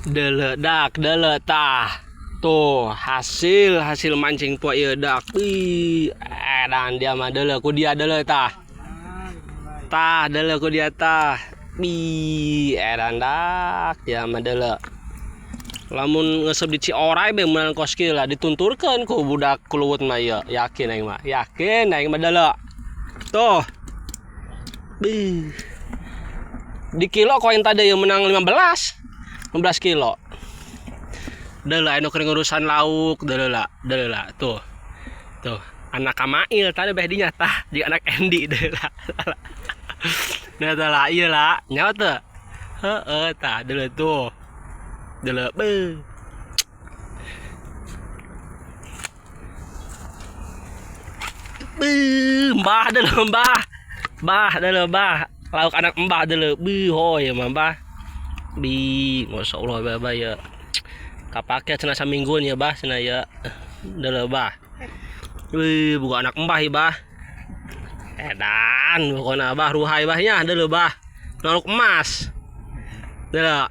Deledak tah. Tuh hasil mancing po ieu dak. Dan dia mah dele ku dia dele tah. Tah dele ku dia tah. Dan dak dia mah dele. Lamun ngesep di Cioray be meunang kos kieu lah ditunturkeun ku budak kuluwut mah ieu. Yakin aing mah. Yakin aing mah dele. Tuh. Di kilo koin tadi yang menang 15 kilo. Deula anu keur ngurusan lauk, deula tuh. Tuh, anak Kamail tadi beh dinya tah, jeung anak Endi deula. Nah tah lah ieu lah, nyawa teu? Heeh tah deula tuh. Deula beuh. Mbah deula mbah. Bah deula bah. Lauk anak mbah deula beuh hoy mah mbah. Masya Allah bah ya. Kapake cenah samingguan ya bah cenah ya. Deula bah. Bukan anak mbah ya bah. Edan pokona bah ruhai bahnya deula bah. Lauk emas. Deula.